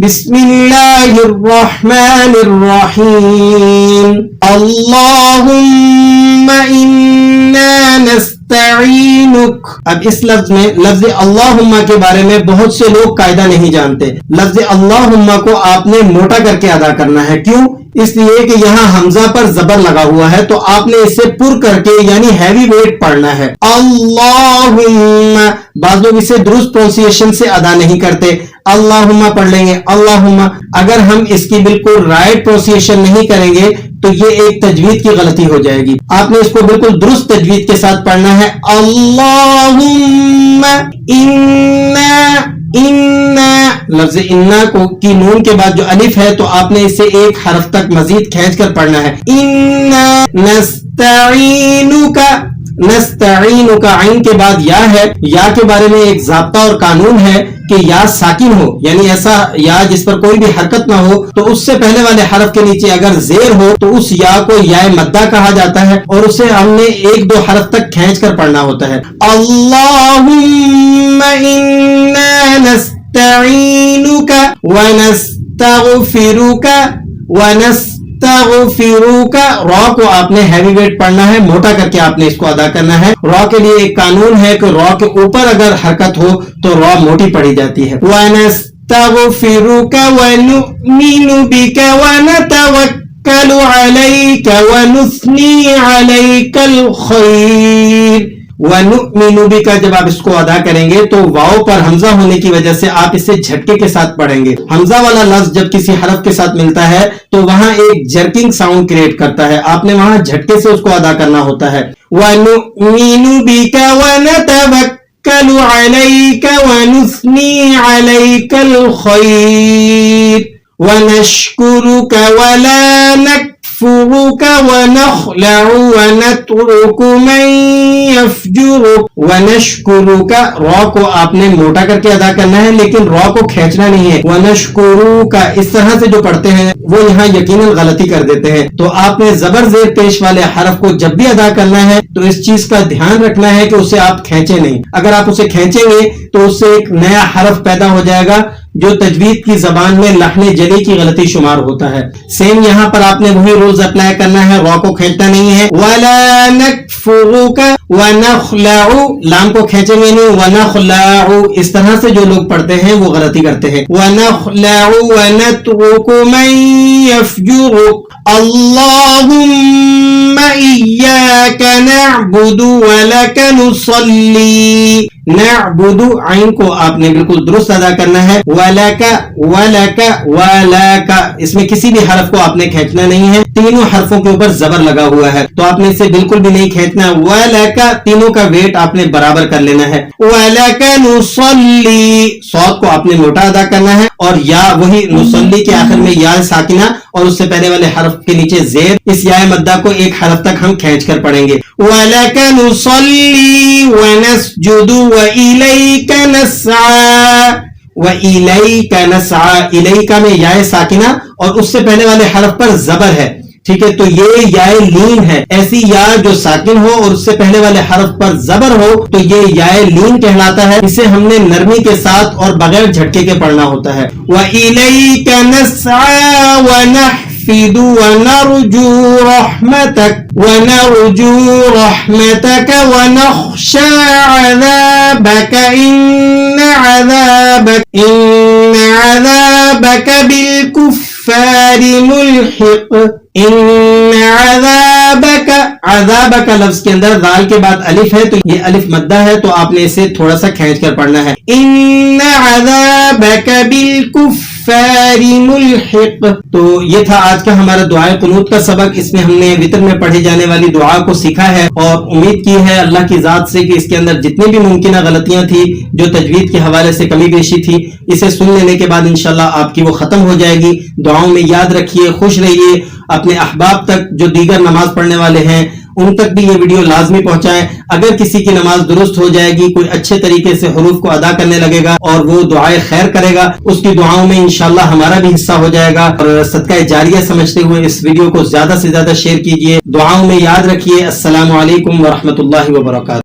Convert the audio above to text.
بسم اللہ الرحمن الرحیم اللہم انا نستعینک. اب اس لفظ میں لفظ اللہم کے بارے میں بہت سے لوگ قاعدہ نہیں جانتے. لفظ اللہم کو آپ نے موٹا کر کے ادا کرنا ہے. کیوں؟ اس لیے کہ یہاں حمزہ پر زبر لگا ہوا ہے تو آپ نے اسے پر کر کے یعنی ہیوی ویٹ پڑھنا ہے. اللہم. بعض لوگ اسے درست پرونسیشن سے ادا نہیں کرتے, اللہم پڑھ لیں گے اللہم. اگر ہم اس کی بالکل رائٹ پرونسیشن نہیں کریں گے تو یہ ایک تجوید کی غلطی ہو جائے گی. آپ نے اس کو بالکل درست تجوید کے ساتھ پڑھنا ہے. اللہم انا لفظ انا کو کی نون کے بعد جو الف ہے تو آپ نے اسے ایک حرف تک مزید کھینچ کر پڑھنا ہے. انا نستعینک. نستعینک عین کے بعد یا ہے. یا کے بارے میں ایک ضابطہ اور قانون ہے کہ یا ساکن ہو یعنی ایسا یا جس پر کوئی بھی حرکت نہ ہو تو اس سے پہلے والے حرف کے نیچے اگر زیر ہو تو اس یا کو یا مدہ کہا جاتا ہے اور اسے ہم نے ایک دو حرف تک کھینچ کر پڑھنا ہوتا ہے. اللہم انا نستعینک ونستغفرک ونستغفرک. را کو آپ نے ہیوی ویٹ پڑھنا ہے, موٹا کر کے آپ نے اس کو ادا کرنا ہے. را کے لیے ایک قانون ہے کہ را کے اوپر اگر حرکت ہو تو را موٹی پڑھی جاتی ہے. ونستغفرک ونؤمن بک ونتوکل علیک ونثنی علیک الخیر. وَنُؤْمِنُ بِكَ جب آپ اس کو ادا کریں گے تو واو پر حمزہ ہونے کی وجہ سے آپ اسے جھٹکے کے ساتھ پڑھیں گے. حمزہ والا لفظ جب کسی حرف کے ساتھ ملتا ہے تو وہاں ایک جرکنگ ساؤنڈ کریٹ کرتا ہے, آپ نے وہاں جھٹکے سے اس کو ادا کرنا ہوتا ہے. وَنُؤْمِنُ بِكَ وَنَتَوَكَّلُ عَلَيْكَ وَنُثْنِي عَلَيْكَ الْخَيْرَ وَنَشْكُرُكَ وَلَا نَكْفُرُكَ وَنَخْلَعُ وَنَتْرُكُ مَن يَفْجُرُكَ. وَنَشْكُرُكَ را کو آپ نے موٹا کر کے ادا کرنا ہے لیکن را کو کھینچنا نہیں ہے. وَنَشْكُرُكَ اس طرح سے جو پڑھتے ہیں وہ یہاں یقیناً غلطی کر دیتے ہیں. تو آپ نے زبر زیر پیش والے حرف کو جب بھی ادا کرنا ہے تو اس چیز کا دھیان رکھنا ہے کہ اسے آپ کھینچیں نہیں. اگر آپ اسے کھینچیں گے تو اس سے ایک نیا حرف پیدا ہو جائے گا جو تجوید کی زبان میں لحن جلی کی غلطی شمار ہوتا ہے. سیم یہاں پر آپ نے وہی رولز اپلائی کرنا ہے, را کو کھینچنا نہیں ہے. وَلَا نَكْفُرُكَ وَنَخْلَعُ لام کو کھینچیں گے نہیں. وَنَخْلَعُ اس طرح سے جو لوگ پڑھتے ہیں وہ غلطی کرتے ہیں. وَنَخْلَعُ وَنَتْرُكُ مَن يَفْجُرُكَ. اللہم ایاک نعبد ولک نصلی. نعبد عین کو آپ نے بالکل درست ادا کرنا ہے. ولک ولک ولک اس میں کسی بھی حرف کو آپ نے کھینچنا نہیں ہے. تینوں حرفوں کے اوپر زبر لگا ہوا ہے تو آپ نے اسے بالکل بھی نہیں کھینچنا. ولک تینوں کا ویٹ آپ نے برابر کر لینا ہے. ولک نصلی صاد کو آپ نے موٹا ادا کرنا ہے اور یا وہی نصلی کے آخر میں یا ساکنہ اور اس سے پہلے والے حرف کے نیچے زیر, اس یا مدہ کو ایک حرف تک ہم کھینچ کر پڑھیں گے. وَلَكَ نُصَلِّي وَنَسْجُدُ وَإِلَيْكَ نَسْعَى. وَإِلَيْكَ نَسْعَى الیکا میں یا ساکنہ اور اس سے پہلے والے حرف پر زبر ہے. ٹھیک ہے, تو یہ یا لین ہے. ایسی یا جو ساکن ہو اور اس سے پہلے والے حرف پر زبر ہو تو یہ یا لین کہلاتا ہے. اسے ہم نے نرمی کے ساتھ اور بغیر جھٹکے کے پڑھنا ہوتا ہے. وَإِلَيْكَ نَسْعَى وَنَحْفِدُ وَنَرْجُو رَحْمَتَكَ وَنَرْجُو رَحْمَتَكَ وَنَخْشَى عَذَابَكَ إِنَّ عَذَابَكَ بِالْكُفَّارِ مُلْحِقٌ. ان عذابک, عذابک لفظ کے اندر ذال کے بعد الف ہے تو یہ الف مدہ ہے تو آپ نے اسے تھوڑا سا کھینچ کر پڑھنا ہے. ان عذابک بالکفار ملحق. تو یہ تھا آج کا ہمارا دعائے قنوت کا سبق. اس میں ہم نے وتر میں پڑھی جانے والی دعا کو سیکھا ہے اور امید کی ہے اللہ کی ذات سے کہ اس کے اندر جتنی بھی ممکنہ غلطیاں تھی جو تجوید کے حوالے سے کمی بیشی تھی اسے سن لینے کے بعد انشاءاللہ آپ کی وہ ختم ہو جائے گی. دعاؤں میں یاد رکھیے, خوش رہیے. اپنے احباب تک جو دیگر نماز پڑھنے والے ہیں ان تک بھی یہ ویڈیو لازمی پہنچائیں. اگر کسی کی نماز درست ہو جائے گی, کوئی اچھے طریقے سے حروف کو ادا کرنے لگے گا اور وہ دعائے خیر کرے گا, اس کی دعاؤں میں انشاءاللہ ہمارا بھی حصہ ہو جائے گا. اور صدقہ جاریہ سمجھتے ہوئے اس ویڈیو کو زیادہ سے زیادہ شیئر کیجئے. دعاؤں میں یاد رکھیے. السلام علیکم ورحمۃ اللہ وبرکاتہ.